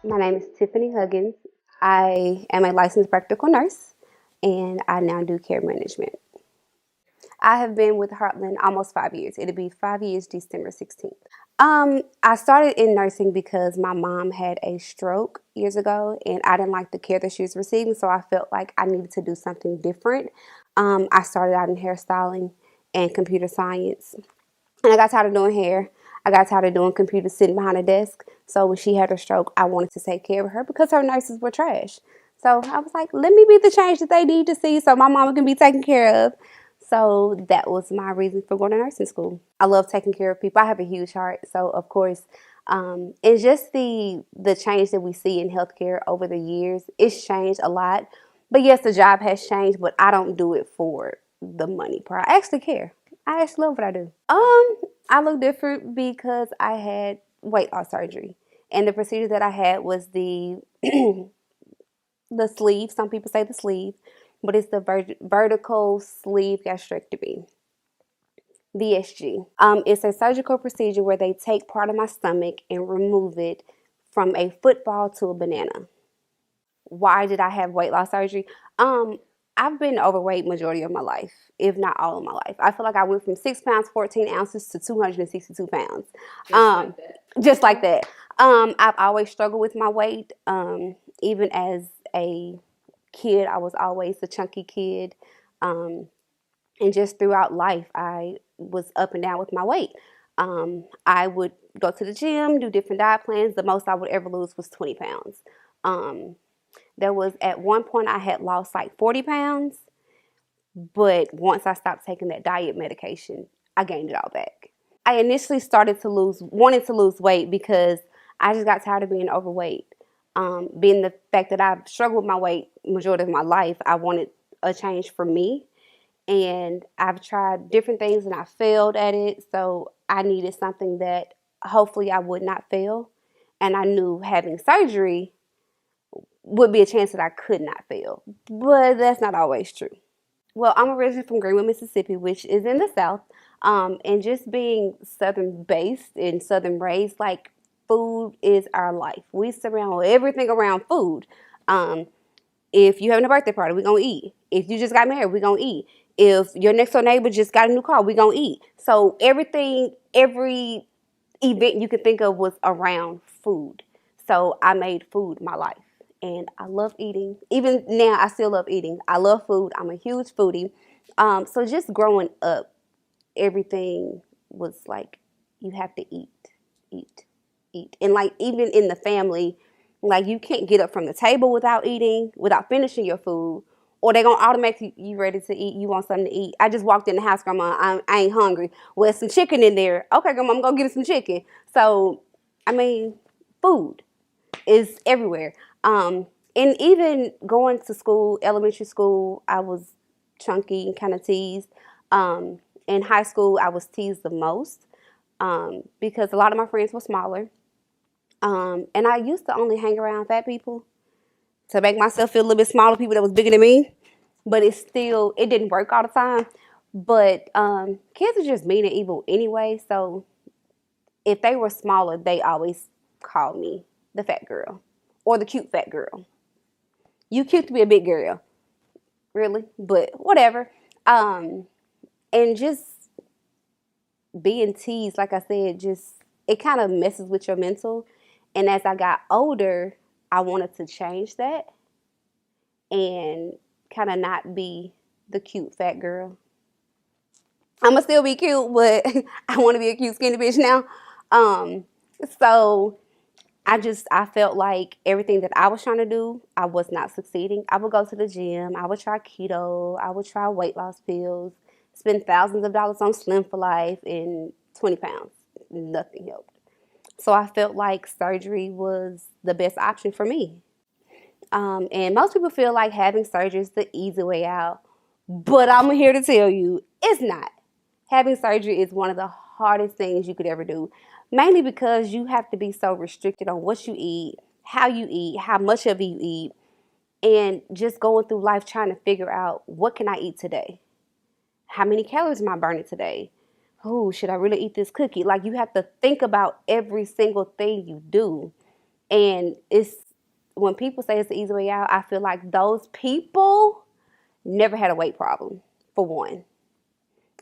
My name is Tiffany Huggins. I am a licensed practical nurse and I now do care management. I have been with Heartland almost 5 years. It'll be 5 years December 16th. I started in nursing because my mom had a stroke years ago and I didn't like the care that she was receiving, so I felt like I needed to do something different. I started out in hairstyling and computer science. And I got tired of doing hair. I got tired of doing computers sitting behind a desk. So when she had her stroke, I wanted to take care of her because her nurses were trash. So I was like, let me be the change that they need to see so my mama can be taken care of. So that was my reason for going to nursing school. I love taking care of people. I have a huge heart. So of course, it's just the change that we see in healthcare over the years. It's changed a lot. But yes, the job has changed, but I don't do it for the money part. I actually care. I actually love what I do. I look different because I had weight loss surgery, and the procedure that I had was the the sleeve. Some people say the sleeve, but it's the vertical sleeve gastrectomy. VSG. It's a surgical procedure where they take part of my stomach and remove it from a football to a banana. Why did I have weight loss surgery? I've been overweight majority of my life, if not all of my life. I feel like I went from 6 pounds, 14 ounces to 262 pounds. Just like that. I've always struggled with my weight. Even as a kid, I was always a chunky kid. And just throughout life, I was up and down with my weight. I would go to the gym, do different diet plans. The most I would ever lose was 20 pounds. There was at one point I had lost like 40 pounds, but once I stopped taking that diet medication, I gained it all back. I initially wanted to lose weight because I just got tired of being overweight. Being the fact that I've struggled with my weight majority of my life, I wanted a change for me. And I've tried different things and I failed at it. So I needed something that hopefully I would not fail. And I knew having surgery would be a chance that I could not fail. But that's not always true. Well, I'm originally from Greenwood, Mississippi, which is in the South. And just being Southern based and Southern raised, like food is our life. We surround everything around food. If you having a birthday party, we're going to eat. If you just got married, we're going to eat. If your next door neighbor just got a new car, we're going to eat. So everything, every event you could think of was around food. So I made food my life. And I love eating. Even now, I still love eating. I love food. I'm a huge foodie. So just growing up, everything was like, you have to eat, eat, eat. And like even in the family, like you can't get up from the table without eating, without finishing your food. Or they're going to automatically, you ready to eat, you want something to eat. I just walked in the house, Grandma, I ain't hungry. Well, there's some chicken in there. Okay, Grandma, I'm going to get some chicken. So, I mean, food is everywhere. And even going to school, elementary school, I was chunky and kind of teased. In high school, I was teased the most because a lot of my friends were smaller. And I used to only hang around fat people to make myself feel a little bit smaller, people that was bigger than me. But it didn't work all the time. But kids are just mean and evil anyway. So if they were smaller, they always called me the fat girl or the cute fat girl. You cute to be a big girl. Really? But whatever. And just being teased, like I said, it kind of messes with your mental. And as I got older, I wanted to change that and kind of not be the cute fat girl. I'm going to still be cute, but I want to be a cute skinny bitch now. So I felt like everything that I was trying to do, I was not succeeding. I would go to the gym. I would try keto. I would try weight loss pills, spend thousands of dollars on Slim for Life, and 20 pounds. Nothing helped. So I felt like surgery was the best option for me. And most people feel like having surgery is the easy way out. But I'm here to tell you, it's not. Having surgery is one of the hardest things you could ever do. Mainly because you have to be so restricted on what you eat, how much of it you eat, and just going through life trying to figure out what can I eat today? How many calories am I burning today? Oh, should I really eat this cookie? Like you have to think about every single thing you do. And it's when people say it's the easy way out, I feel like those people never had a weight problem, for one.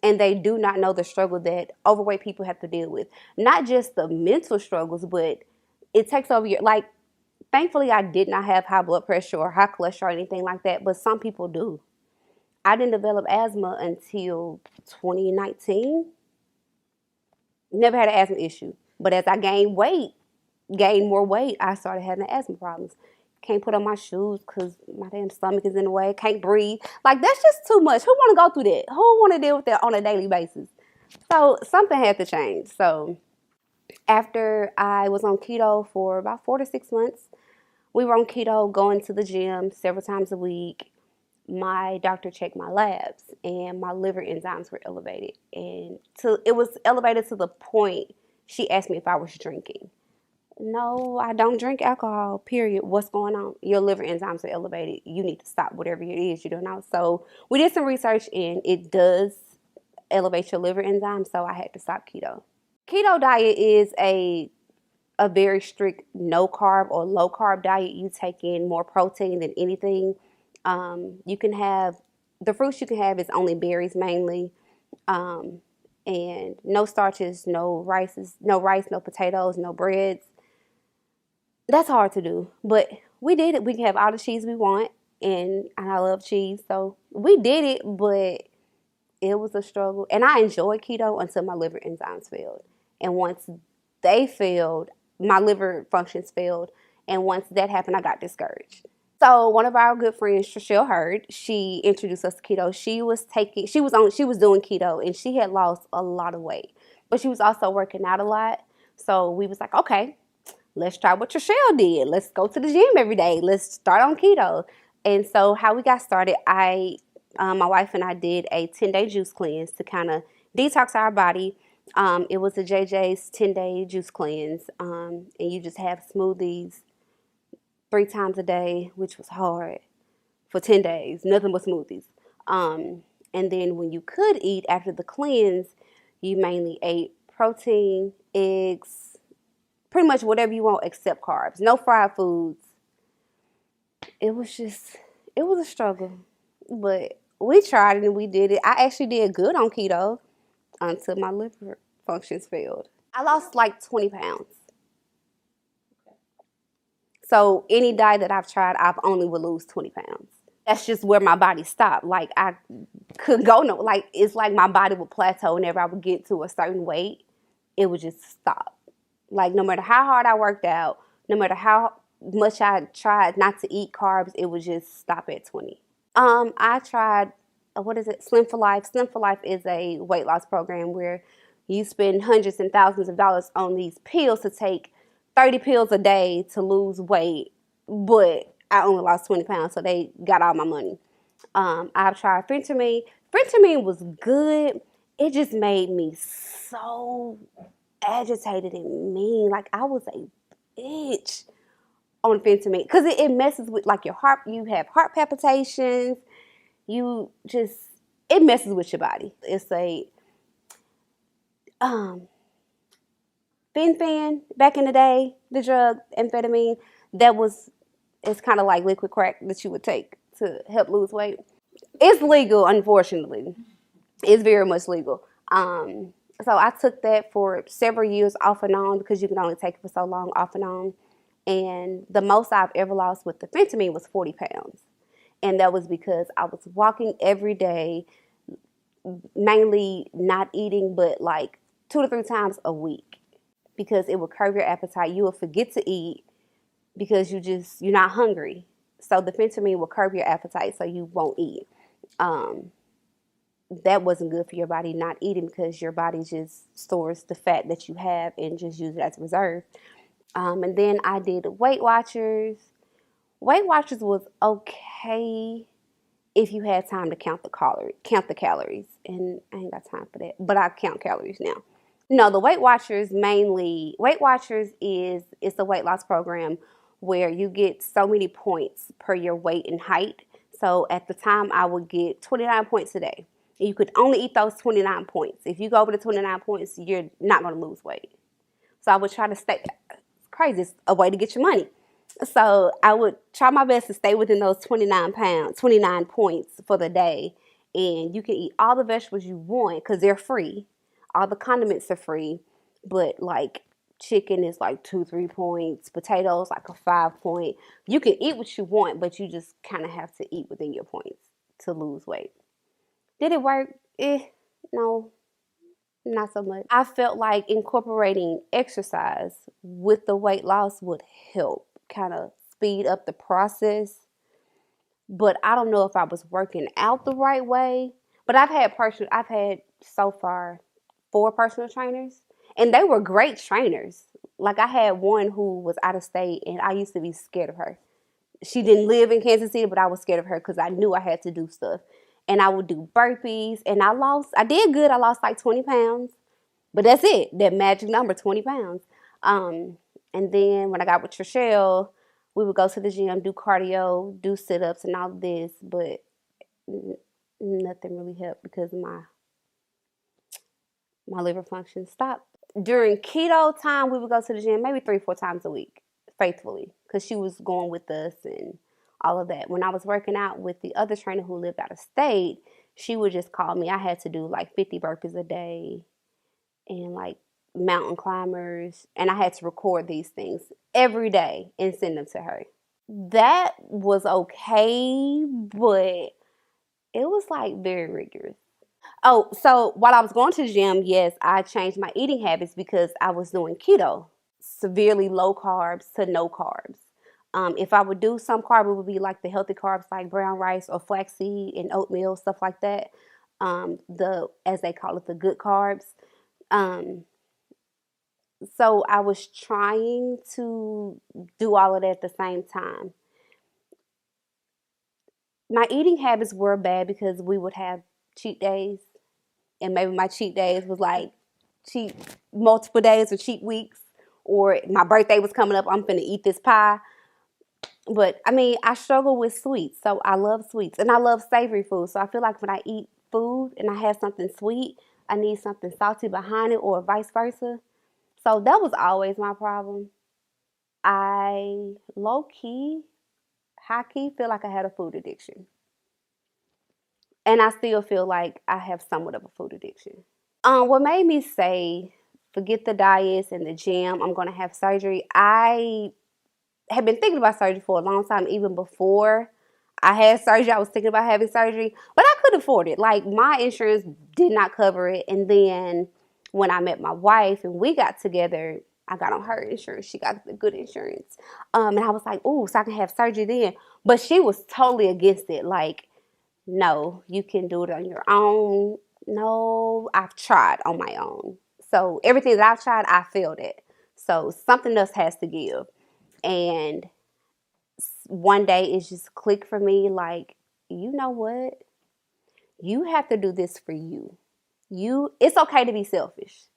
And they do not know the struggle that overweight people have to deal with. Not just the mental struggles, but it takes over your, like, thankfully I did not have high blood pressure or high cholesterol or anything like that, but some people do. I didn't develop asthma until 2019. Never had an asthma issue. But as I gained more weight, I started having asthma problems. Can't put on my shoes because my damn stomach is in the way. Can't breathe. Like, that's just too much. Who want to go through that? Who want to deal with that on a daily basis? So something had to change. So after I was on keto for about 4 to 6 months, we were on keto, going to the gym several times a week. My doctor checked my labs and my liver enzymes were elevated. And it was elevated to the point she asked me if I was drinking. No, I don't drink alcohol, period. What's going on? Your liver enzymes are elevated. You need to stop whatever it is you're doing now. So we did some research and it does elevate your liver enzymes, so I had to stop keto. Keto diet is a very strict no carb or low carb diet. You take in more protein than anything. You can have, the fruits you can have is only berries mainly, and no starches, no rice, no potatoes, no breads. That's hard to do, but we did it. We can have all the cheese we want, and I love cheese, so we did it, but it was a struggle. And I enjoyed keto until my liver enzymes failed. And once they failed, my liver functions failed. And once that happened, I got discouraged. So one of our good friends, Trishelle Hurd, she introduced us to keto. She was doing keto, and she had lost a lot of weight, but she was also working out a lot. So we was like, okay, let's try what Trishelle did. Let's go to the gym every day. Let's start on keto. And so how we got started, my wife and I did a 10-day juice cleanse to kind of detox our body. It was a JJ's 10-day juice cleanse, and you just have smoothies 3 times a day, which was hard for 10 days. Nothing but smoothies. And then when you could eat after the cleanse, you mainly ate protein, eggs, pretty much whatever you want except carbs. No fried foods. It was a struggle. But we tried it and we did it. I actually did good on keto until my liver functions failed. I lost like 20 pounds. So any diet that I've tried, I've only would lose 20 pounds. That's just where my body stopped. Like, I couldn't go no, like, it's like my body would plateau whenever I would get to a certain weight. It would just stop. Like, no matter how hard I worked out, no matter how much I tried not to eat carbs, it would just stop at 20. I tried, what is it? Slim for Life. Slim for Life is a weight loss program where you spend hundreds and thousands of dollars on these pills to take 30 pills a day to lose weight, but I only lost 20 pounds, so they got all my money. I've tried Phentermine. Phentermine was good. It just made me so agitated and mean. Like, I was a bitch on Phentermine because it messes with, like, your heart. You have heart palpitations. It messes with your body. It's a Fen-Phan, back in the day, the drug, amphetamine, it's kind of like liquid crack that you would take to help lose weight. It's legal, unfortunately. It's very much legal. So I took that for several years off and on because you can only take it for so long off and on. And the most I've ever lost with the Phentermine was 40 pounds. And that was because I was walking every day, mainly not eating, but like 2 to 3 times a week. Because it will curb your appetite. You will forget to eat because you're not hungry. So the Phentermine will curb your appetite so you won't eat. That wasn't good for your body, not eating, because your body just stores the fat that you have and just use it as a reserve. And then I did Weight Watchers. Weight Watchers was okay if you had time to count the calories. And I ain't got time for that, but I count calories now. No, the Weight Watchers it's a weight loss program where you get so many points per your weight and height. So at the time, I would get 29 points a day. And you could only eat those 29 points. If you go over the 29 points, you're not going to lose weight. So I would try to stay crazy. It's a way to get your money. So I would try my best to stay within those 29 points for the day. And you can eat all the vegetables you want because they're free. All the condiments are free. But like chicken is like 2-3 points. Potatoes like a 5 point. You can eat what you want, but you just kind of have to eat within your points to lose weight. Did it work? No, not so much. I felt like incorporating exercise with the weight loss would help kind of speed up the process. But I don't know if I was working out the right way. But I've had so far 4 personal trainers, and they were great trainers. Like I had one who was out of state, and I used to be scared of her. She didn't live in Kansas City, but I was scared of her because I knew I had to do stuff. And I would do burpees, and I did good. I lost like 20 pounds. But that's it, that magic number, 20 pounds. And then when I got with Trishelle, we would go to the gym, do cardio, do sit-ups and all of this, but nothing really helped because my liver function stopped. During keto time, we would go to the gym maybe 3-4 times a week, faithfully, because she was going with us and all of that. When I was working out with the other trainer who lived out of state, she would just call me. I had to do like 50 burpees a day and like mountain climbers, and I had to record these things every day and send them to her. That was okay, but it was like very rigorous. Oh, so while I was going to the gym, yes, I changed my eating habits because I was doing keto, severely low carbs to no carbs. If I would do some carb, it would be like the healthy carbs like brown rice or flaxseed and oatmeal, stuff like that. As they call it, the good carbs. So I was trying to do all of that at the same time. My eating habits were bad because we would have cheat days, and maybe my cheat days was like cheat multiple days or cheat weeks, or my birthday was coming up, I'm finna eat this pie. But I mean, I struggle with sweets, so I love sweets, and I love savory food. So I feel like when I eat food and I have something sweet, I need something salty behind it, or vice versa. So that was always my problem. I high key feel like I had a food addiction. And I still feel like I have somewhat of a food addiction. What made me say, forget the diets and the gym, I'm going to have surgery. I had been thinking about surgery for a long time, even before I had surgery. I was thinking about having surgery, but I couldn't afford it. Like, my insurance did not cover it. And then when I met my wife and we got together, I got on her insurance. She got the good insurance. And I was like, ooh, so I can have surgery then. But she was totally against it. Like, no, you can do it on your own. No, I've tried on my own. So everything that I've tried, I failed at. So something else has to give. And one day it just clicked for me, like, you know what? You have to do this for you. It's okay to be selfish.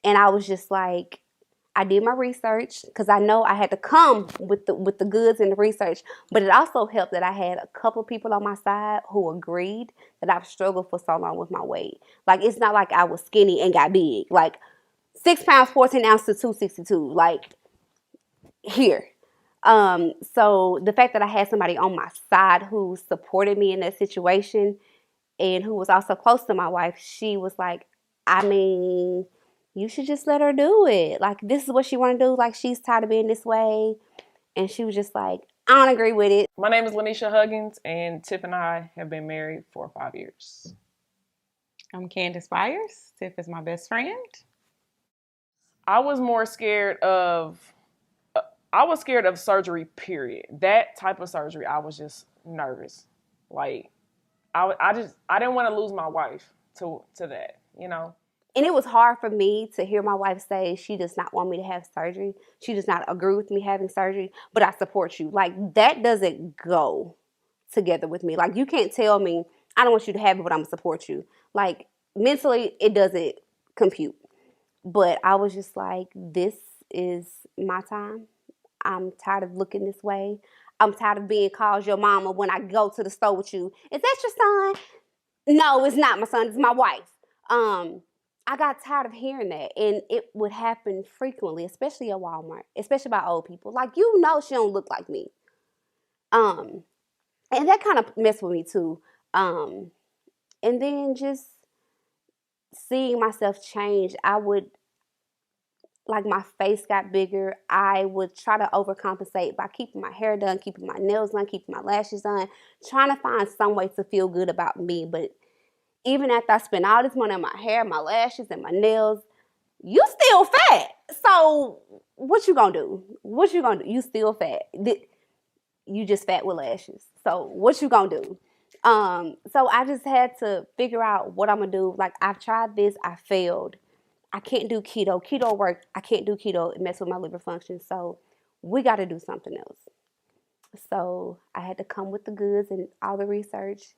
And I was just like, I did my research because I know I had to come with the goods and the research. But it also helped that I had a couple people on my side who agreed that I've struggled for so long with my weight. Like, it's not like I was skinny and got big. Like, 6 pounds, 14 ounces, 262. Like, here. So the fact that I had somebody on my side who supported me in that situation and who was also close to my wife, she was like, I mean, you should just let her do it. Like, this is what she want to do. Like, she's tired of being this way. And she was just like, I don't agree with it. My name is Tyff Huggins, and Tyff and I have been married for 5 years. I'm Candace Byers. Tyff is my best friend. I was scared of surgery, period. That type of surgery, I was just nervous. Like, I didn't want to lose my wife to that, you know? And it was hard for me to hear my wife say she does not want me to have surgery. She does not agree with me having surgery, but I support you. Like, that doesn't go together with me. Like, you can't tell me, I don't want you to have it, but I'm going to support you. Like, mentally, it doesn't compute. But I was just like, this is my time. I'm tired of looking this way. I'm tired of being called your mama when I go to the store with you. Is that your son? No, it's not my son. It's my wife. I got tired of hearing that, and it would happen frequently, especially at Walmart, especially by old people. Like, she don't look like me. Um, and that kind of messed with me too. And then just seeing myself change, I would, like, my face got bigger. I would try to overcompensate by keeping my hair done, keeping my nails done, keeping my lashes done, trying to find some way to feel good about me. But even after I spent all this money on my hair, my lashes, and my nails, you still fat. So what you gonna do? What you gonna do? You still fat. You just fat with lashes. So what you gonna do? So I just had to figure out what I'm gonna do. Like, I've tried this, I failed. I can't do keto. Keto worked. I can't do keto. It messed with my liver function. So we got to do something else. So I had to come with the goods and all the research.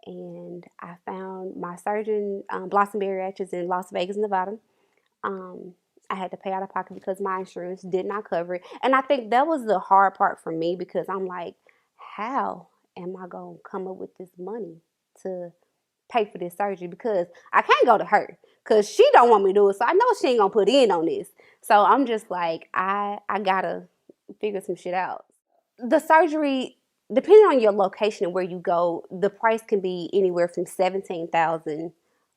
And I found my surgeon, Blossom Bariatrics in Las Vegas, Nevada. I had to pay out of pocket because my insurance did not cover it. And I think that was the hard part for me, because I'm like, how am I going to come up with this money to pay for this surgery? Because I can't go to her because she don't want me to do it. So I know she ain't going to put in on this. So I'm just like, I got to figure some shit out. The surgery, depending on your location and where you go, the price can be anywhere from $17,000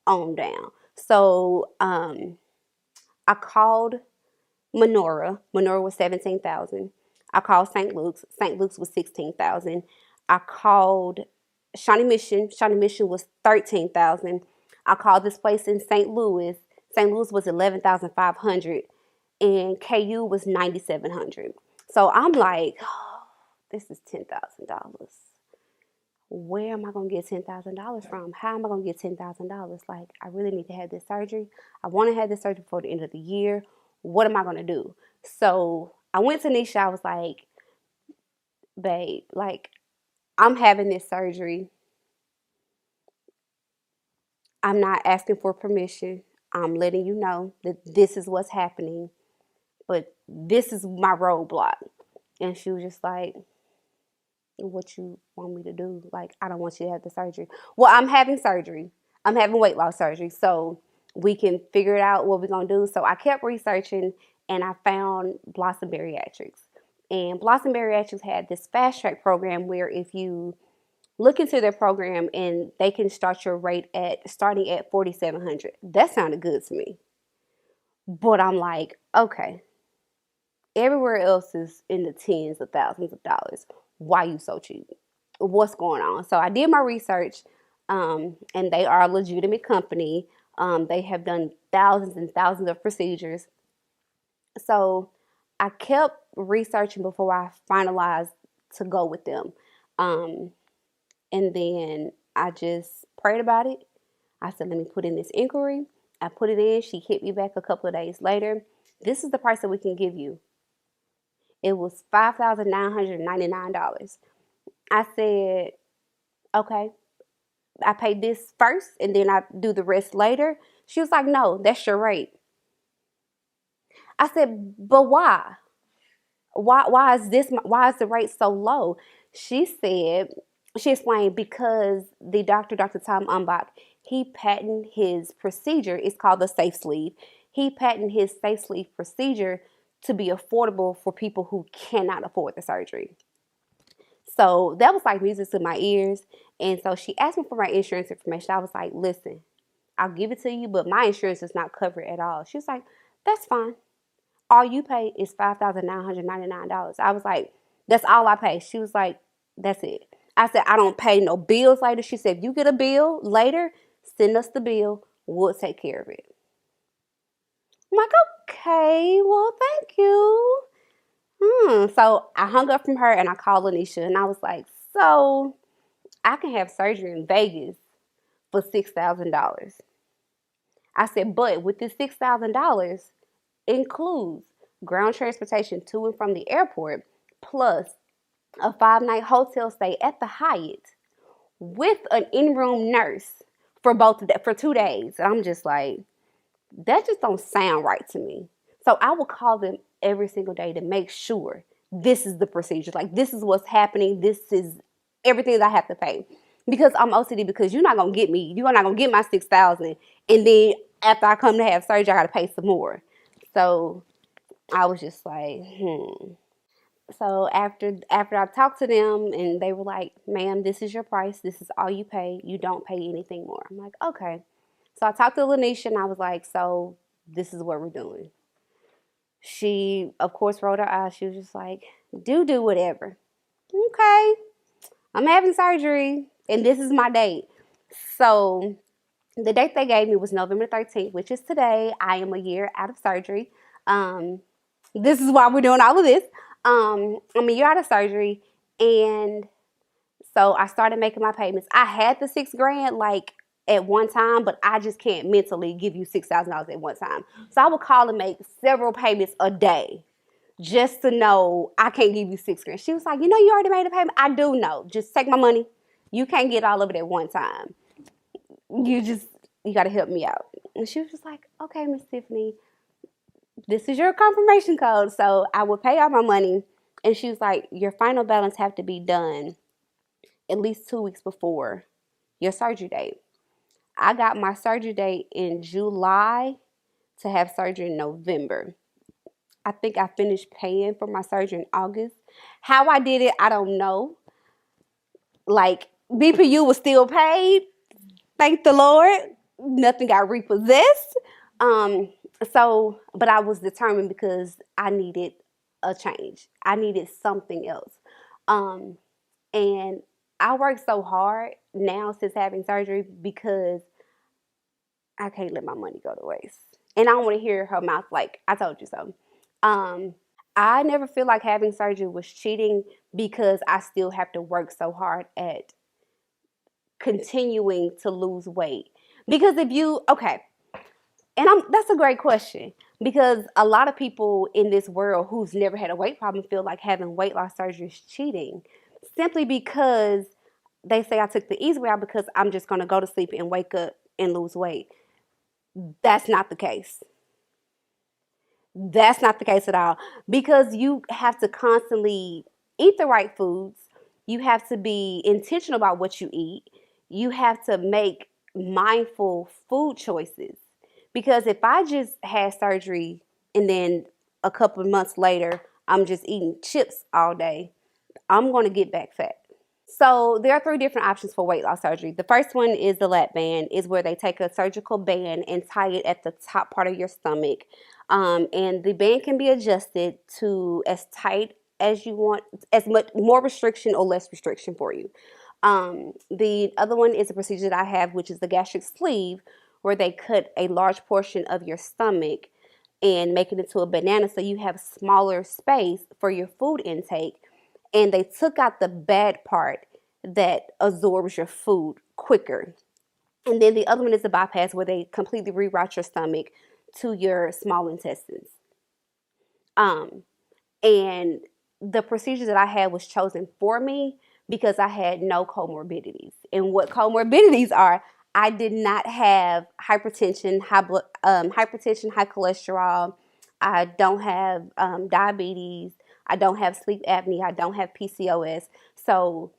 on down. So I called Menorah. Menorah was $17,000. I called St. Luke's. St. Luke's was $16,000. I called Shawnee Mission. Shawnee Mission was $13,000. I called this place in St. Louis. St. Louis was $11,500, and KU was $9,700. So I'm like, oh, this is $10,000. Where am I gonna get $10,000 from? How am I gonna get $10,000? Like, I really need to have this surgery. I want to have this surgery before the end of the year. What am I gonna do? So I went to Nisha. I was like, babe, like, I'm having this surgery. I'm not asking for permission. I'm letting you know that this is what's happening, but this is my roadblock. And she was just like, what you want me to do? Like, I don't want you to have the surgery. Well, I'm having surgery. I'm having weight loss surgery. So we can figure it out what we're going to do. So I kept researching, and I found Blossom Bariatrics. And Blossom Bariatrics had this fast track program where if you look into their program, and they can start your rate at starting at $4,700. That sounded good to me. But I'm like, okay, everywhere else is in the tens of thousands of dollars. Why you so cheap? What's going on? So I did my research, and they are a legitimate company. They have done thousands and thousands of procedures. So I kept researching before I finalized to go with them. And then I just prayed about it. I said, let me put in this inquiry. I put it in. She hit me back a couple of days later. This is the price that we can give you. It was $5,999. I said, okay, I paid this first and then I do the rest later. She was like, no, that's your rate. I said, but why? Why is the rate so low? She explained, because the Dr. Tom Umbach, he patented his procedure. It's called the safe sleeve. He patented his safe sleeve procedure to be affordable for people who cannot afford the surgery. So that was like music to my ears. And so she asked me for my insurance information. I was like, listen, I'll give it to you, but my insurance does not cover it at all. She was like, that's fine. All you pay is $5,999. I was like, that's all I pay. She was like, that's it. I said, I don't pay no bills later. She said, if you get a bill later, send us the bill. We'll take care of it. I'm like, okay, well, thank you. So I hung up from her and I called Anisha, and I was like, so I can have surgery in Vegas for $6,000. I said, but with this $6,000 includes ground transportation to and from the airport, plus a 5-night hotel stay at the Hyatt with an in-room nurse for 2 days. And I'm just like, that just don't sound right to me. So I will call them every single day to make sure this is the procedure. Like, this is what's happening. This is everything that I have to pay. Because I'm OCD, because you're not going to get me. You're not going to get my $6,000. And then after I come to have surgery, I got to pay some more. So I was just like, So after I talked to them and they were like, ma'am, this is your price. This is all you pay. You don't pay anything more. I'm like, okay. So I talked to Lanisha and I was like, so this is what we're doing. She, of course, rolled her eyes. She was just like, do whatever. Okay. I'm having surgery and this is my date. So the date they gave me was November 13th, which is today. I am a year out of surgery. This is why we're doing all of this. I'm a year out of surgery, and so I started making my payments. I had the $6,000 like at one time, but I just can't mentally give you $6,000 at one time. So I would call and make several payments a day just to know I can't give you $6,000. She was like, you know, you already made a payment. I do know. Just take my money. You can't get all of it at one time. You got to help me out. And she was just like, okay, Miss Tiffany, this is your confirmation code. So I would pay all my money. And she was like, your final balance have to be done at least 2 weeks before your surgery date. I got my surgery date in July to have surgery in November. I think I finished paying for my surgery in August. How I did it, I don't know. Like, BPU was still paid. Thank the Lord. Nothing got repossessed. But I was determined because I needed a change. I needed something else. And I work so hard now since having surgery because I can't let my money go to waste. And I don't want to hear her mouth like, I told you so. I never feel like having surgery was cheating because I still have to work so hard at continuing to lose weight. Because that's a great question because a lot of people in this world who's never had a weight problem feel like having weight loss surgery is cheating simply because they say I took the easy way out because I'm just going to go to sleep and wake up and lose weight. That's not the case. That's not the case at all because you have to constantly eat the right foods. You have to be intentional about what you eat. You have to make mindful food choices. Because if I just had surgery and then a couple of months later, I'm just eating chips all day, I'm going to get back fat. So there are 3 different options for weight loss surgery. The first one is the lap band, is where they take a surgical band and tie it at the top part of your stomach. And the band can be adjusted to as tight as you want, as much more restriction or less restriction for you. The other one is a procedure that I have, which is the gastric sleeve, where they cut a large portion of your stomach and make it into a banana so you have smaller space for your food intake. And they took out the bad part that absorbs your food quicker. And then the other one is the bypass, where they completely reroute your stomach to your small intestines. And the procedure that I had was chosen for me because I had no comorbidities. And what comorbidities are, I did not have hypertension, high cholesterol. I don't have diabetes. I don't have sleep apnea. I don't have PCOS. So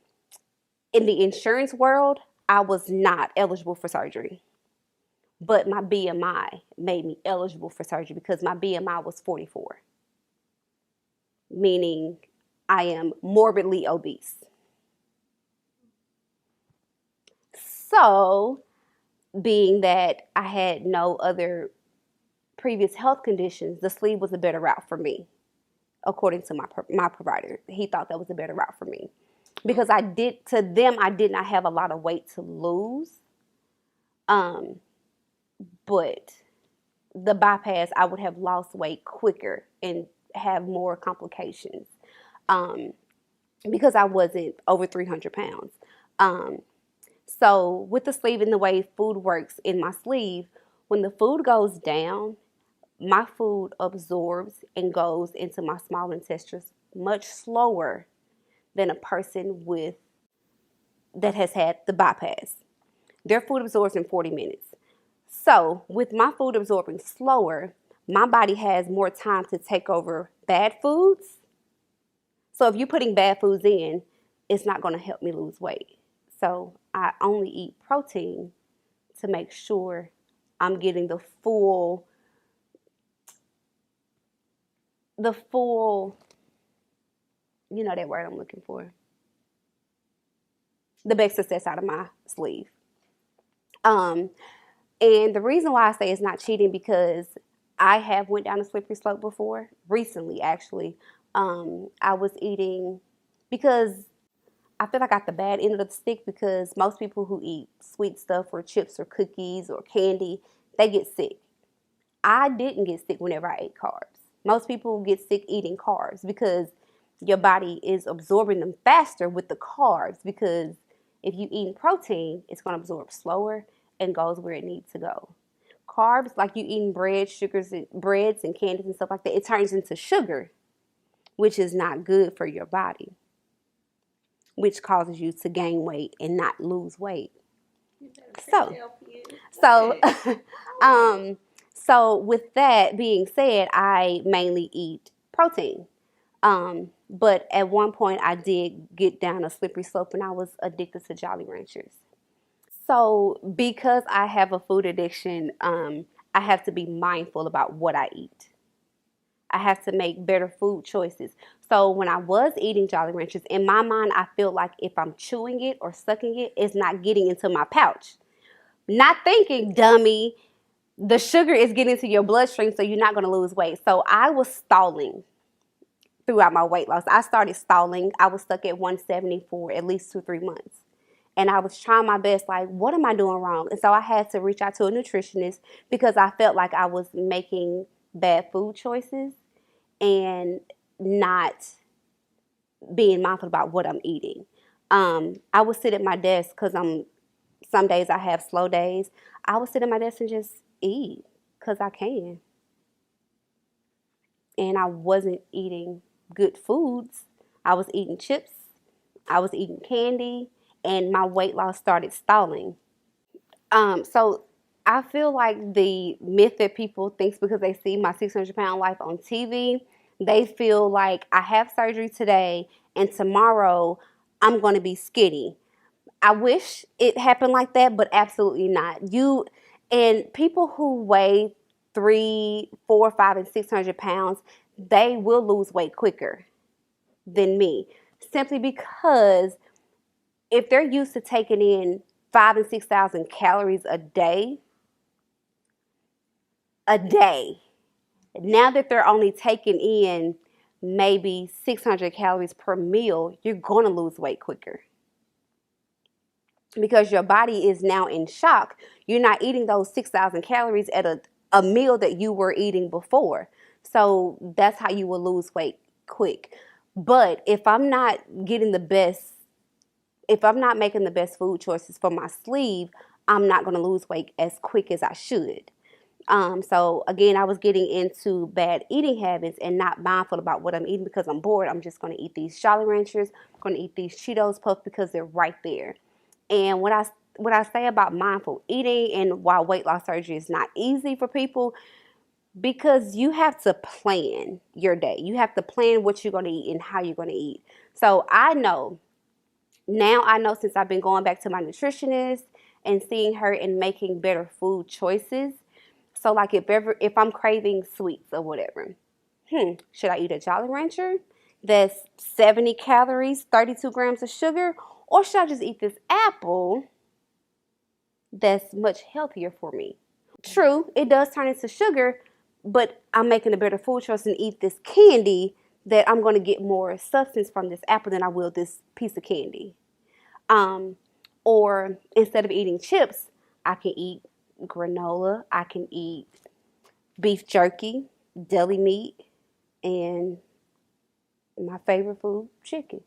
in the insurance world, I was not eligible for surgery. But my BMI made me eligible for surgery because my BMI was 44, meaning I am morbidly obese. So, being that I had no other previous health conditions, the sleeve was a better route for me, according to my provider. He thought that was a better route for me because I did not have a lot of weight to lose. But the bypass, I would have lost weight quicker and have more complications because I wasn't over 300 pounds. So with the sleeve and the way food works in my sleeve, when the food goes down, my food absorbs and goes into my small intestines much slower than a person that has had the bypass. Their food absorbs in 40 minutes. So with my food absorbing slower, my body has more time to take over bad foods. So if you're putting bad foods in, it's not going to help me lose weight. So I only eat protein to make sure I'm getting the full, you know that word I'm looking for, the best success out of my sleeve. Um, and the reason why I say it's not cheating because I have went down a slippery slope before, recently actually. I was eating because I feel like I got the bad end of the stick because most people who eat sweet stuff or chips or cookies or candy, they get sick. I didn't get sick whenever I ate carbs. Most people get sick eating carbs because your body is absorbing them faster with the carbs because if you eat protein, it's going to absorb slower and goes where it needs to go. Carbs, like you eating bread, sugars, breads and candies and stuff like that, it turns into sugar, which is not good for your body, which causes you to gain weight and not lose weight. So, um, so with that being said, I mainly eat protein. But at one point I did get down a slippery slope and I was addicted to Jolly Ranchers. So because I have a food addiction, I have to be mindful about what I eat. I have to make better food choices. So when I was eating Jolly Ranchers, in my mind, I feel like if I'm chewing it or sucking it, it's not getting into my pouch. Not thinking, dummy, the sugar is getting to your bloodstream, so you're not going to lose weight. So I was stalling throughout my weight loss. I started stalling. I was stuck at 170 for at least 2-3 months. And I was trying my best, like, what am I doing wrong? And so I had to reach out to a nutritionist because I felt like I was making bad food choices and not being mindful about what I'm eating. I would sit at my desk because some days I have slow days. I would sit at my desk and just eat because I can. And I wasn't eating good foods. I was eating chips. I was eating candy. And my weight loss started stalling. So I feel like the myth that people think because they see my 600-pound life on TV, they feel like I have surgery today and tomorrow I'm going to be skinny. I wish it happened like that, but absolutely not. And people who weigh 3, 4, 5, and 600 pounds, they will lose weight quicker than me, simply because if they're used to taking in 5,000 and 6,000 calories a day, now that they're only taking in maybe 600 calories per meal, you're going to lose weight quicker. Because your body is now in shock. You're not eating those 6,000 calories at a meal that you were eating before. So that's how you will lose weight quick. But if I'm not making the best food choices for my sleeve, I'm not going to lose weight as quick as I should. So again, I was getting into bad eating habits and not mindful about what I'm eating because I'm bored. I'm just going to eat these Jolly Ranchers. I'm going to eat these Cheetos Puffs because they're right there. And what I say about mindful eating and why weight loss surgery is not easy for people, because you have to plan your day. You have to plan what you're going to eat and how you're going to eat. So I know since I've been going back to my nutritionist and seeing her and making better food choices. So like if I'm craving sweets or whatever, should I eat a Jolly Rancher that's 70 calories, 32 grams of sugar? Or should I just eat this apple that's much healthier for me? True, it does turn into sugar, but I'm making a better food choice and eat this candy that I'm going to get more substance from this apple than I will this piece of candy. Or instead of eating chips, I can eat granola, I can eat beef jerky, deli meat, and my favorite food, chicken.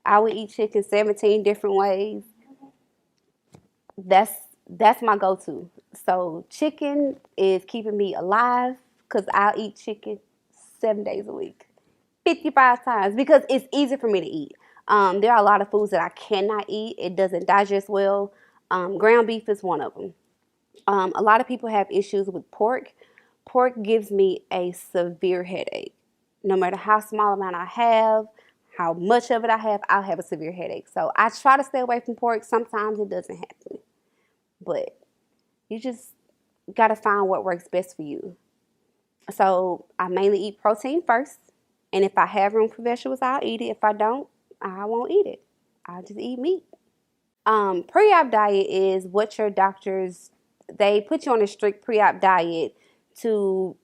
I would eat chicken 17 different ways. That's my go-to. So chicken is keeping me alive because I'll eat chicken 7 days a week, 55 times because it's easy for me to eat. There are a lot of foods that I cannot eat. It doesn't digest well. Ground beef is one of them. A lot of people have issues with pork. Pork gives me a severe headache. No matter how small amount I have, how much of it I have, I'll have a severe headache. So I try to stay away from pork. Sometimes it doesn't happen. But you just got to find what works best for you. So I mainly eat protein first. And if I have room for vegetables, I'll eat it. If I don't, I won't eat it. I'll just eat meat. Pre-op diet is what your doctors, they put you on a strict pre-op diet to,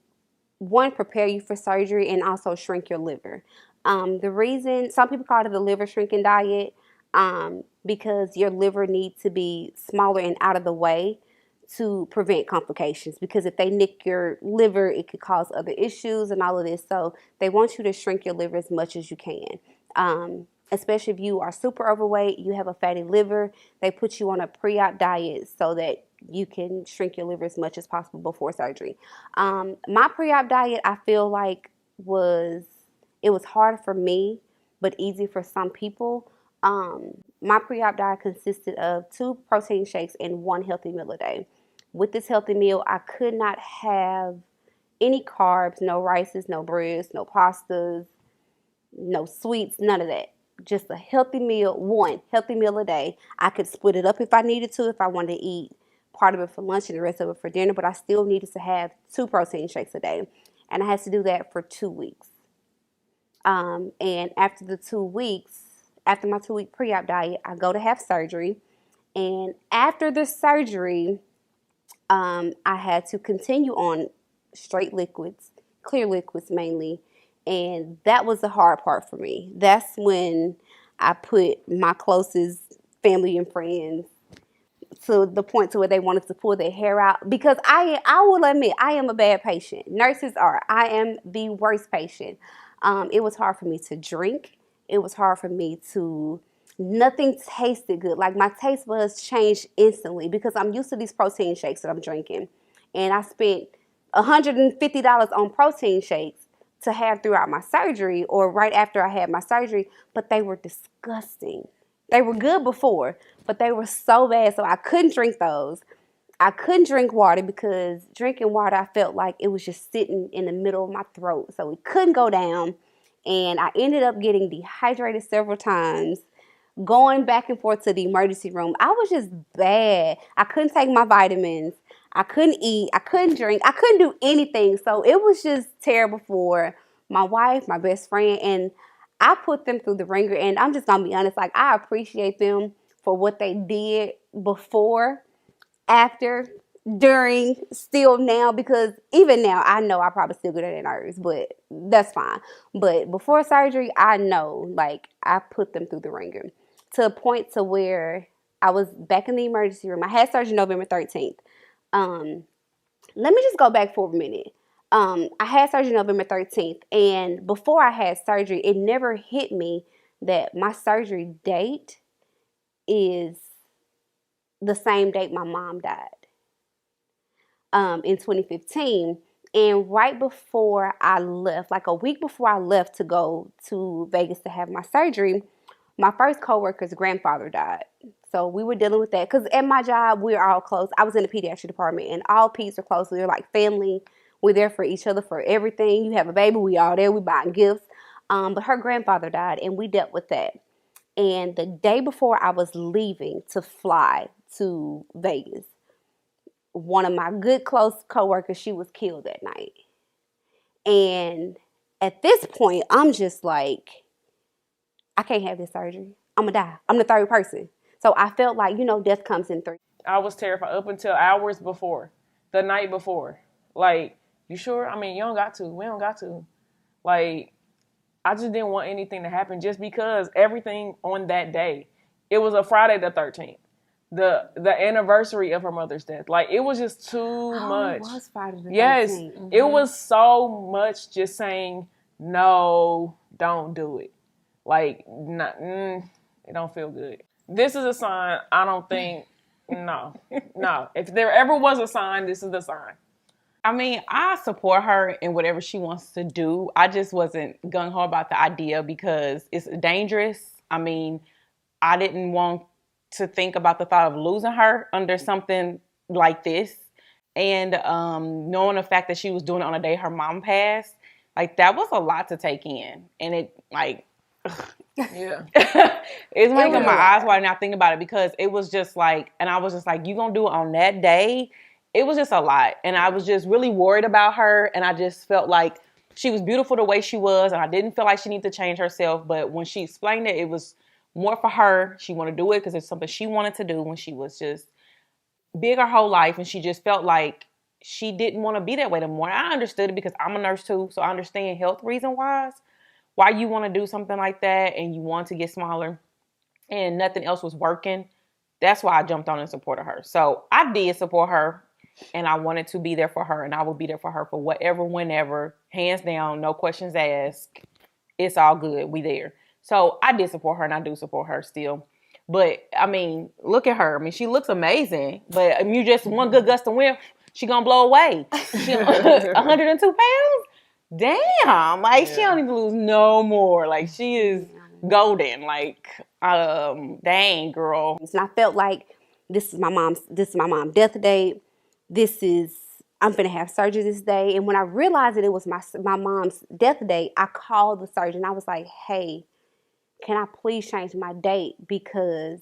one, prepare you for surgery and also shrink your liver. The reason, some people call it the liver shrinking diet, because your liver needs to be smaller and out of the way to prevent complications, because if they nick your liver, it could cause other issues and all of this. So they want you to shrink your liver as much as you can. Especially if you are super overweight, you have a fatty liver, they put you on a pre-op diet so that you can shrink your liver as much as possible before surgery. My pre-op diet, I feel like it was hard for me, but easy for some people. My pre-op diet consisted of 2 protein shakes and 1 healthy meal a day. With this healthy meal, I could not have any carbs, no rices, no breads, no pastas, no sweets, none of that. Just a healthy meal, 1 healthy meal a day. I could split it up if I needed to, if I wanted to eat part of it for lunch and the rest of it for dinner, but I still needed to have 2 protein shakes a day. And I had to do that for 2 weeks. And after the 2 weeks, after my 2-week pre-op diet, I go to have surgery. And after the surgery, I had to continue on straight liquids, clear liquids mainly. And that was the hard part for me. That's when I put my closest family and friends to the point to where they wanted to pull their hair out, because I will admit I am a bad patient. Nurses are. I am the worst patient. It was hard for me to drink. It was hard for me to, nothing tasted good. Like my taste buds changed instantly because I'm used to these protein shakes that I'm drinking. And I spent $150 on protein shakes to have throughout my surgery or right after I had my surgery, but they were disgusting. They were good before, but they were so bad, so I couldn't drink those. I couldn't drink water because drinking water, I felt like it was just sitting in the middle of my throat, so it couldn't go down. And I ended up getting dehydrated several times, going back and forth to the emergency room. I was just bad. I couldn't take my vitamins. I couldn't eat. I couldn't drink. I couldn't do anything. So it was just terrible for my wife, my best friend, and I put them through the ringer. And I'm just going to be honest, like, I appreciate them for what they did before, after, during, still now, because even now I know I probably still get on their nerves, but that's fine. But before surgery, I know, like, I put them through the ringer to a point to where I was back in the emergency room. I had surgery November 13th. Let me just go back for a minute. I had surgery November 13th, and before I had surgery, it never hit me that my surgery date is the same date my mom died, in 2015. And right before I left, like a week before I left to go to Vegas to have my surgery, my first coworker's grandfather died. So we were dealing with that because at my job, we're all close. I was in the pediatric department, and all peds are close. We're like family. We're there for each other for everything. You have a baby, we all there. We buying gifts. But her grandfather died, and we dealt with that. And the day before I was leaving to fly to Vegas, one of my good close coworkers, she was killed that night. And at this point, I'm just like, I can't have this surgery. I'm gonna die. I'm the third person. So I felt like, death comes in 3. I was terrified up until hours before, the night before. Like, you sure? I mean, you don't got to. We don't got to. Like, I just didn't want anything to happen just because everything on that day, it was a Friday the 13th. The anniversary of her mother's death. Like, it was just too much. It was Friday the 13th. Yes, Mm-hmm. It was so much just saying, no, don't do it. Like, it don't feel good. This is a sign. I don't think, no. If there ever was a sign, this is the sign. I mean, I support her in whatever she wants to do. I just wasn't gung-ho about the idea because it's dangerous. I mean, I didn't want to think about the thought of losing her under something like this. And knowing the fact that she was doing it on the day her mom passed, like, that was a lot to take in. And it, like, yeah, it's making my eyes wide now thinking about it because it was just like, and I was just like, you gonna do it on that day? it was just a lot. And I was just really worried about her. And I just felt like she was beautiful the way she was. And I didn't feel like she needed to change herself. But when she explained it, it was more for her. She wanted to do it because it's something she wanted to do when she was just big her whole life. And she just felt like she didn't want to be that way anymore. I understood it because I'm a nurse too. So I understand health reason wise why you want to do something like that and you want to get smaller and nothing else was working. That's why I jumped on and supported her. So I did support her and I wanted to be there for her and I will be there for her for whatever, whenever, hands down, no questions asked. It's all good. We there. So I did support her and I do support her still. But I mean, look at her. I mean, she looks amazing. But if you just one good gust of wind, she gonna blow away. She 102 pounds? Damn. Like she don't need to lose no more. Like she is golden. Like, dang girl. And I felt like this is my mom's death date. I'm gonna have surgery this day. And when I realized that it was my mom's death date, I called the surgeon. I was like, hey, can I please change my date? Because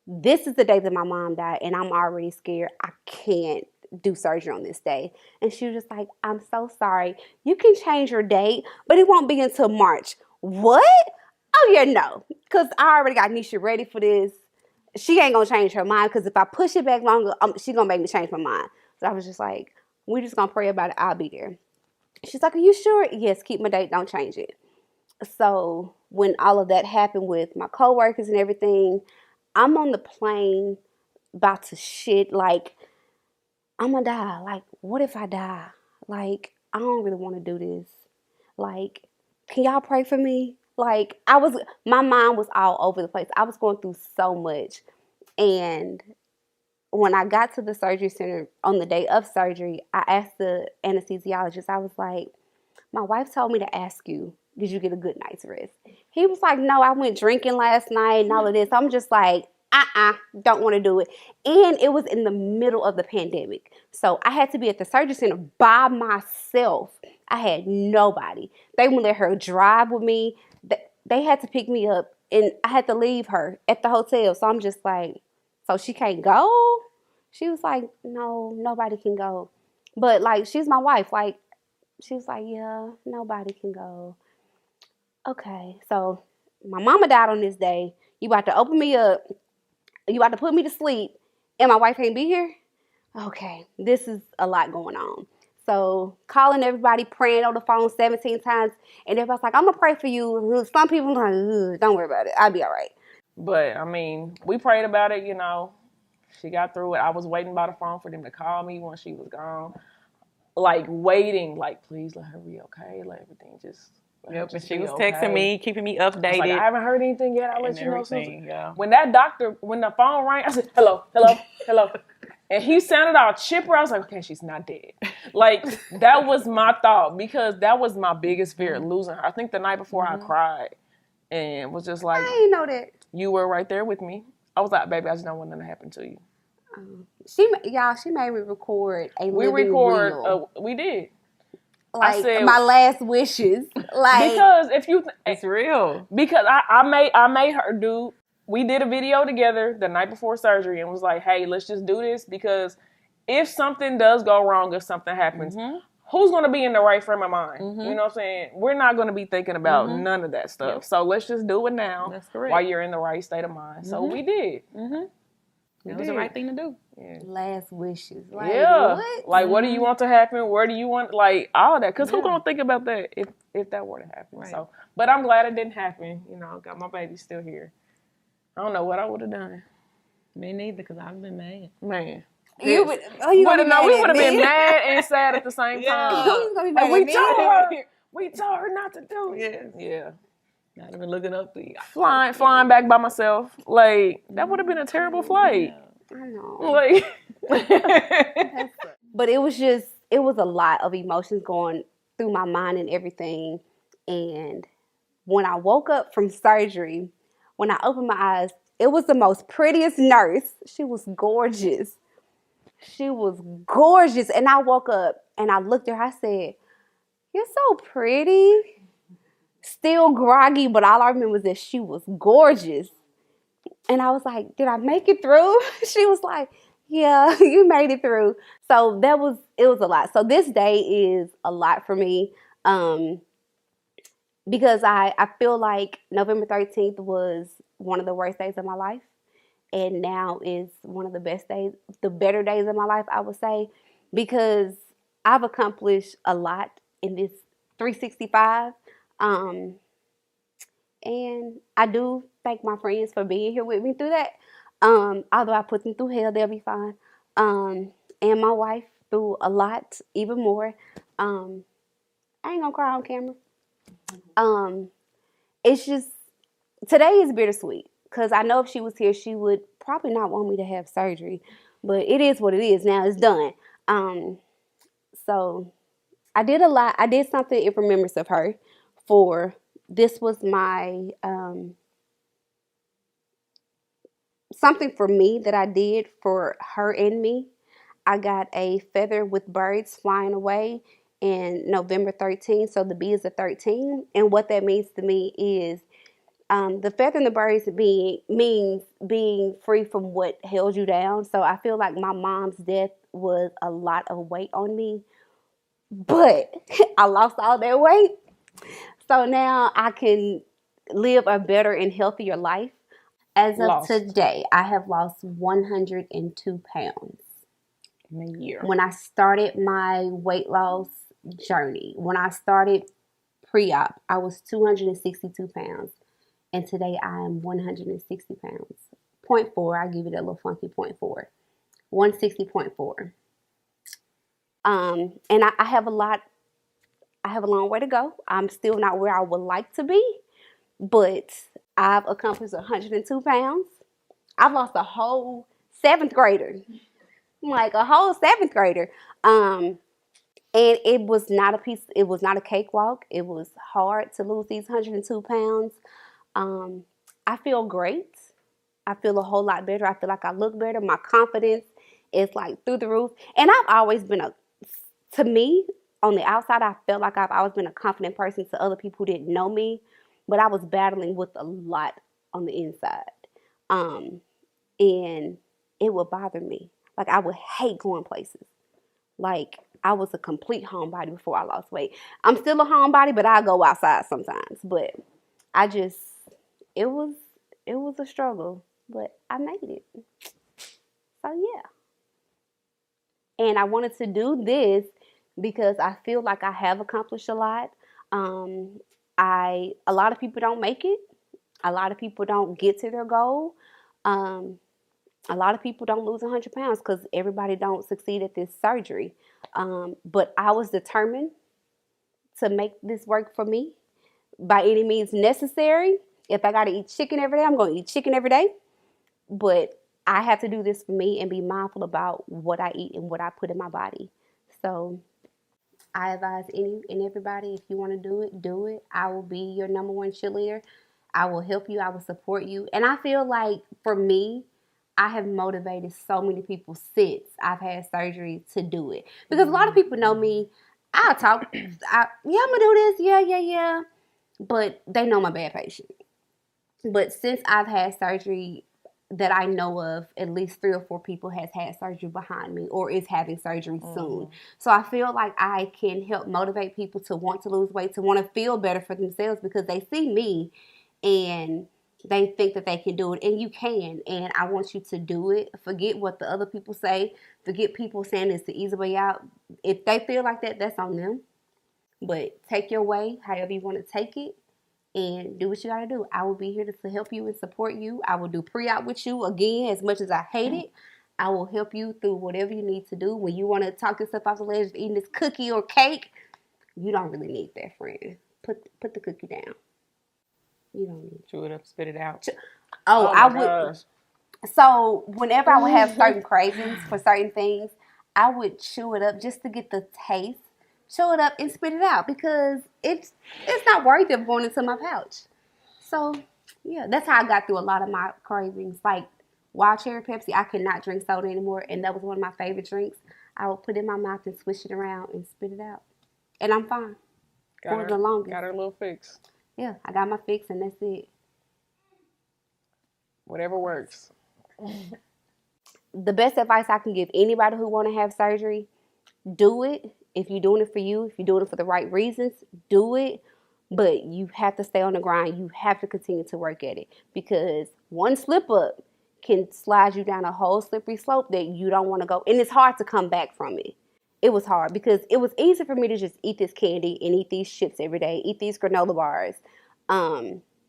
this is the day that my mom died and I'm already scared. I can't do surgery on this day. And she was just like, I'm so sorry. You can change your date, but it won't be until March. What? Oh, yeah, no. Because I already got Nisha ready for this. She ain't going to change her mind because if I push it back longer, she's going to make me change my mind. So I was just like, we're just going to pray about it. I'll be there. She's like, are you sure? Yes, keep my date. Don't change it. So when all of that happened with my coworkers and everything, I'm on the plane about to shit. Like, I'm gonna die. Like, what if I die? Like, I don't really want to do this. Like, can y'all pray for me? Like, my mind was all over the place. I was going through so much. And when I got to the surgery center on the day of surgery, I asked the anesthesiologist, I was like, my wife told me to ask you, did you get a good night's rest? He was like, no, I went drinking last night and all of this. I'm just like, don't want to do it. And it was in the middle of the pandemic. So I had to be at the surgery center by myself. I had nobody. They wouldn't let her drive with me. They had to pick me up and I had to leave her at the hotel. So I'm just like, so she can't go? She was like, no, nobody can go. But like, she's my wife. Like, she was like, yeah, nobody can go. Okay, so my mama died on this day. You about to open me up. You about to put me to sleep. And my wife can't be here? Okay, this is a lot going on. So calling everybody, praying on the phone 17 times. And everybody's like, I'm going to pray for you. Some people are like, don't worry about it. I'll be all right. But, I mean, we prayed about it, you know. She got through it. I was waiting by the phone for them to call me when she was gone. Like, waiting. Like, please let her be okay. Let everything just... Yep, and she was texting me, keeping me updated. Like, I haven't heard anything yet. I'll let you know soon. Yeah. When the phone rang, I said, hello. And he sounded all chipper. I was like, okay, she's not dead. Like, that was my thought because that was my biggest fear, losing her. I think the night before I cried and was just like, I didn't know that. You were right there with me. I was like, baby, I just don't want nothing to happen to you. She made me record a living will. We did. Like, I said, my last wishes. Like, because if you... it's real. Because I made her do... We did a video together the night before surgery and was like, hey, let's just do this because if something does go wrong, if something happens, who's going to be in the right frame of mind? You know what I'm saying? We're not going to be thinking about none of that stuff. Yep. So let's just do it now. That's correct. While you're in the right state of mind. So we did. That was the right thing to do. Yeah. Last wishes. Like, what? Like, what do you want to happen? Where do you want, like, all that? Because who's going to think about that if that were to happen? Right. So, but I'm glad it didn't happen. You know, got my baby still here. I don't know what I would have done. Me neither, because I've been mad. Man. We would have been mad and sad at the same time. And we told her not to do it. Yeah. Not even looking up to you. Flying back by myself. Like, that would have been a terrible flight. I know. Like, but it was a lot of emotions going through my mind and everything. And when I woke up from surgery, when I opened my eyes, it was the most prettiest nurse. She was gorgeous. And I woke up and I looked at her. I said, you're so pretty. Still groggy, but all I remember was that she was gorgeous. And I was like, did I make it through? She was like, Yeah, you made it through. So it was a lot. So this day is a lot for me. Um, because I feel like November 13th was one of the worst days of my life. And now is one of the best days, the better days of my life, I would say, because I've accomplished a lot in this 365. Um, and I do thank my friends for being here with me through that. Although I put them through hell, they'll be fine. And my wife through a lot, even more. Um, I ain't gonna cry on camera. Um, it's just today is bittersweet because I know if she was here, she would probably not want me to have surgery, but it is what it is. Now it's done. Um, so I did a lot. I did something in remembrance of her. For this was my something for me that I did for her and me. I got a feather with birds flying away in November 13th. So the B is a 13. And what that means to me is the feather and the birds means being free from what held you down. So I feel like my mom's death was a lot of weight on me, but I lost all that weight. So now I can live a better and healthier life. As of Lost today, I have lost 102 pounds. in a year. When I started my weight loss journey, when I started pre-op, I was 262 pounds. And today I am 160 pounds. Point 0.4, I give it a little funky point 0.4. 160.4. And I have I have a long way to go. I'm still not where I would like to be, but I've accomplished 102 pounds. I've lost a whole seventh grader. Like a whole seventh grader. And it was not it was not a cakewalk. It was hard to lose these 102 pounds. I feel great. I feel a whole lot better. I feel like I look better. My confidence is like through the roof. And I've always been to me, on the outside, I felt like I've always been a confident person to other people who didn't know me. But I was battling with a lot on the inside. Um, and it would bother me. Like I would hate going places. Like I was a complete homebody before I lost weight. I'm still a homebody, but I go outside sometimes. But I just it was it was a struggle, but I made it. So yeah. And I wanted to do this because I feel like I have accomplished a lot. Um, a lot of people don't make it. A lot of people don't get to their goal. Um, a lot of people don't lose 100 pounds because everybody don't succeed at this surgery. But I was determined to make this work for me by any means necessary. If I got to eat chicken every day, I'm going to eat chicken every day. But I have to do this for me and be mindful about what I eat and what I put in my body. So I advise any and everybody, if you want to do it, do it. I will be your number one cheerleader. I will help you. I will support you. And I feel like for me, I have motivated so many people since I've had surgery to do it. Because a lot of people know me. I'll talk. Yeah, I'm going to do this. Yeah, yeah, yeah. But they know I'm a bad patient. But since I've had surgery that I know of, at least 3 or 4 people has had surgery behind me or is having surgery soon. So I feel like I can help motivate people to want to lose weight, to want to feel better for themselves because they see me and they think that they can do it. And you can. And I want you to do it. Forget what the other people say. Forget people saying it's the easy way out. If they feel like that, that's on them. But take your way, however you want to take it, and do what you gotta do. I will be here to help you and support you. I will do pre-op with you again. As much as I hate it, I will help you through whatever you need to do. When you want to talk yourself off the ledge of eating this cookie or cake, you don't really need that, friend. Put the cookie down. You don't need. Chew it up, spit it out. Oh, oh I my would. gosh. So whenever I would have certain cravings for certain things, I would chew it up just to get the taste. Chew it up and spit it out because it's not worthy of going into my pouch. So yeah, that's how I got through a lot of my cravings. Like wild cherry Pepsi, I could not drink soda anymore, and that was one of my favorite drinks. I would put it in my mouth and swish it around and spit it out, and I'm fine for the longest. Got her little fix. Yeah, I got my fix, and that's it. Whatever works. the best advice I can give anybody who want to have surgery, do it. If you're doing it for you, if you're doing it for the right reasons, do it. But you have to stay on the grind. You have to continue to work at it, because one slip up can slide you down a whole slippery slope that you don't want to go. And it's hard to come back from it. It was hard because it was easy for me to just eat this candy and eat these chips every day, eat these granola bars,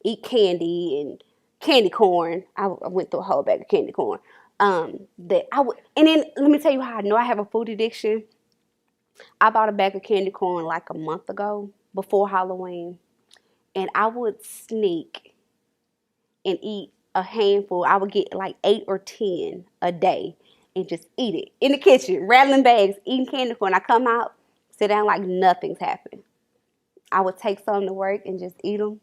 eat candy and candy corn. I went through a whole bag of candy corn. That I would, and then let me tell you how I know I have a food addiction. I bought a bag of candy corn like a month ago before Halloween, and I would sneak and eat a handful. I would get like 8 or 10 a day and just eat it in the kitchen, rattling bags, eating candy corn. I come out, sit down like nothing's happened. I would take some to work and just eat them.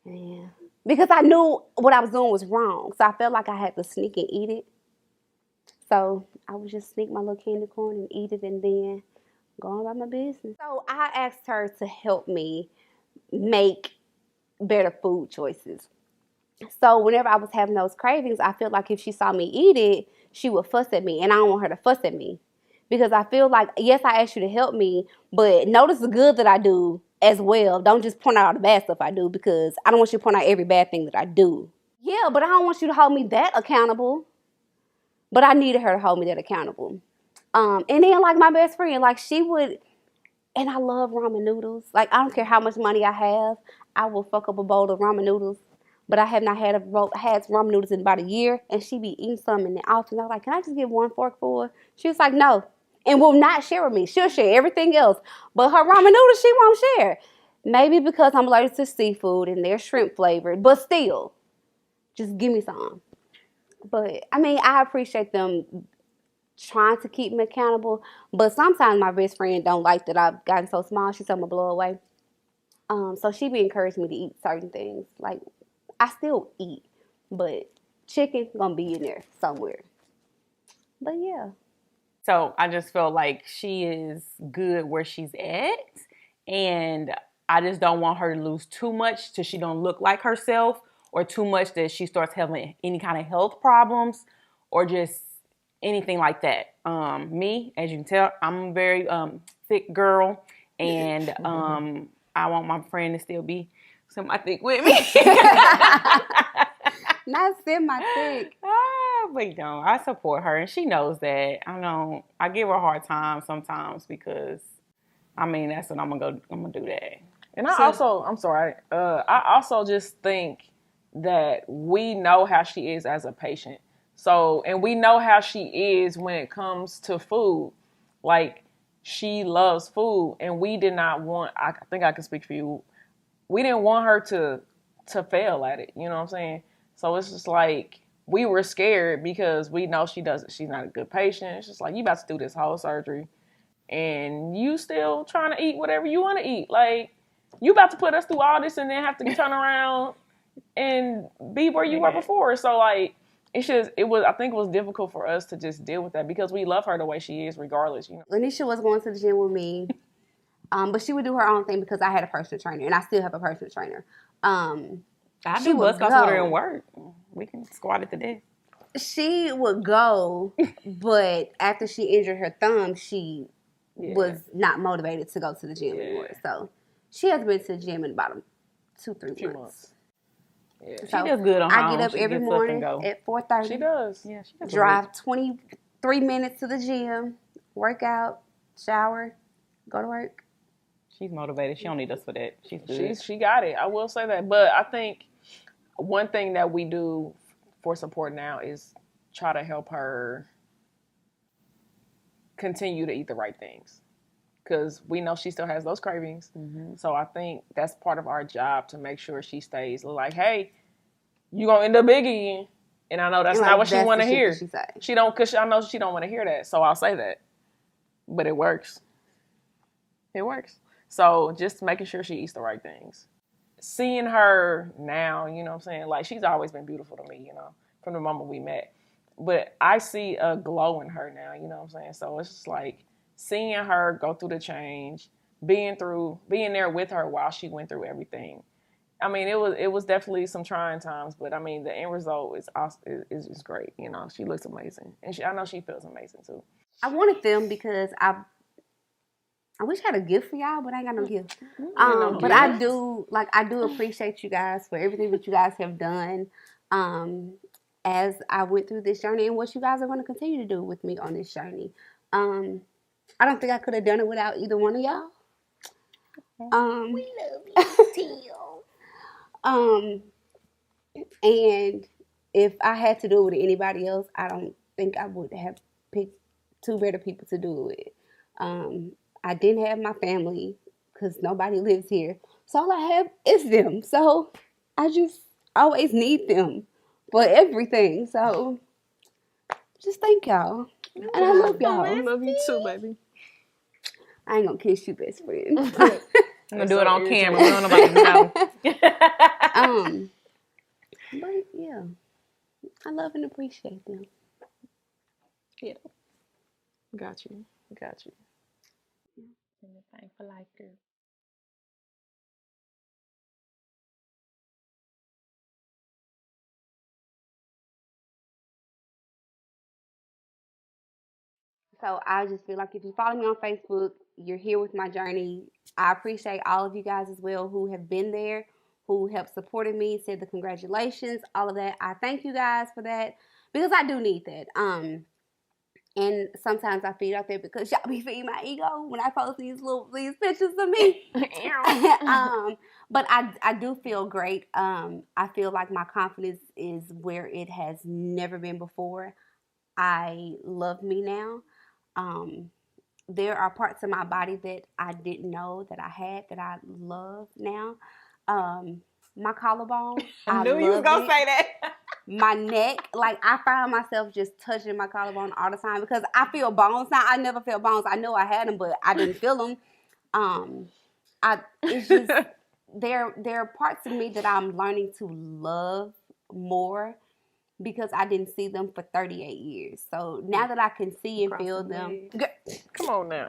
Yeah. Because I knew what I was doing was wrong. So I felt like I had to sneak and eat it. So I would just sneak my little candy corn and eat it and then go on about my business. So I asked her to help me make better food choices. So whenever I was having those cravings, I feel like if she saw me eat it, she would fuss at me. And I don't want her to fuss at me. Because I feel like, yes, I asked you to help me, but notice the good that I do as well. Don't just point out all the bad stuff I do, because I don't want you to point out every bad thing that I do. Yeah, but I don't want you to hold me that accountable. But I needed her to hold me that accountable. And then, like, my best friend, like, she would, and I love ramen noodles. Like, I don't care how much money I have, I will fuck up a bowl of ramen noodles. But I have not had ramen noodles in about a year, and she be eating some in the office. I was like, can I just get one fork for her? She was like, no. And will not share with me. She'll share everything else. But her ramen noodles, she won't share. Maybe because I'm allergic to seafood and they're shrimp flavored. But still, just give me some. But, I mean, I appreciate them trying to keep me accountable. But sometimes my best friend don't like that I've gotten so small. She told me to blow away. So she be encouraging me to eat certain things. Like, I still eat. But chicken gonna be in there somewhere. But, yeah. So I just feel like she is good where she's at, and I just don't want her to lose too much till she don't look like herself, or too much that she starts having any kind of health problems or just anything like that. Me, as you can tell, I'm a very thick girl, and I want my friend to still be semi-thick with me. Not semi-thick. But no, I support her, and she knows that. I give her a hard time sometimes because, I mean, that's what I'm gonna do that. And I also just think that we know how she is as a patient. So, and we know how she is when it comes to food. Like, she loves food, and we did not want, I think I can speak for you, we didn't want her to fail at it. You know what I'm saying? So it's just like, we were scared because we know she's not a good patient. It's just like, you about to do this whole surgery and you still trying to eat whatever you want to eat. Like, you about to put us through all this and then have to turn around and be where you were before. So, like, I think it was difficult for us to just deal with that because we love her the way she is regardless, you know. Lanisha was going to the gym with me, but she would do her own thing because I had a personal trainer, and I still have a personal trainer. I do bus goes with her and work. We can squat it to death. She would go, but after she injured her thumb, she was not motivated to go to the gym anymore. So she has been to the gym in about 2-3 months. Yeah. So she does good on her own. I get up every morning at 4:30. She does. Yeah, she does. Drive 23 minutes to the gym, work out, shower, go to work. She's motivated. She don't need us for that. She's good. She got it. I will say that. But I think one thing that we do for support now is try to help her continue to eat the right things. Because we know she still has those cravings. Mm-hmm. So I think that's part of our job to make sure she stays like, hey, you going to end up big again. And I know that's not what she want to hear. Because I know she don't want to hear that. So I'll say that. But it works. It works. So just making sure she eats the right things. Seeing her now, you know what I'm saying? Like, she's always been beautiful to me, you know, from the moment we met. But I see a glow in her now, you know what I'm saying? So it's just like seeing her go through the change, being there with her while she went through everything. I mean, it was definitely some trying times, but I mean, the end result is awesome, is great. You know, she looks amazing, and I know she feels amazing too. I wanted them because I wish I had a gift for y'all, but I ain't got no gift. No But gift. I do appreciate you guys for everything that you guys have done. As I went through this journey and what you guys are going to continue to do with me on this journey. I don't think I could have done it without either one of y'all. We love you, Teal. And if I had to do it with anybody else, I don't think I would have picked two better people to do it with. I didn't have my family because nobody lives here. So all I have is them. So I just always need them for everything. So just thank y'all. And I love y'all. I love you too, baby. I ain't gonna kiss you, best friend. I'm gonna do it on camera. We don't nobody know. But yeah, I love and appreciate them. Yeah, got you. Anything for life, girl. So I just feel like if you follow me on Facebook, you're here with my journey. I appreciate all of you guys as well who have been there, who have supported me, said the congratulations, all of that. I thank you guys for that because I do need that. And sometimes I feed out there because y'all be feeding my ego when I post these pictures of me. But I do feel great. I feel like my confidence is where it has never been before. I love me now. There are parts of my body that I didn't know that I had that I love now. My collarbone, I knew you was gonna say that. My neck, like I find myself just touching my collarbone all the time because I feel bones now. I never felt bones. I know I had them, but I didn't feel them. It's just there are parts of me that I'm learning to love more because I didn't see them for 38 years. So now that I can see and feel them, come on now.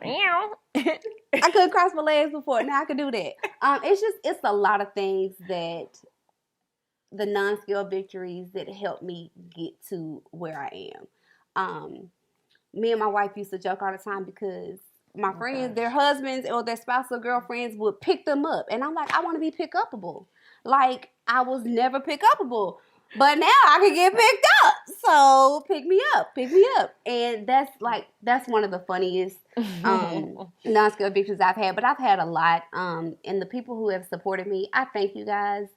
I couldn't cross my legs before. Now I can do that. It's a lot of things that the non-scale victories that helped me get to where I am. Me and my wife used to joke all the time because my friends, their husbands or their spouse or girlfriends would pick them up. And I'm like, I want to be pick upable. Like, I was never pick upable. But now I can get picked up. So pick me up. And that's one of the funniest non-scale victories I've had. But I've had a lot. And the people who have supported me, I thank you guys.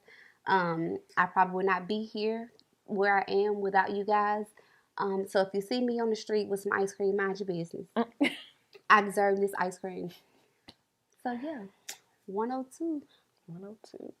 I probably would not be here where I am without you guys. So if you see me on the street with some ice cream, mind your business. I deserve this ice cream. So yeah, 102. 102.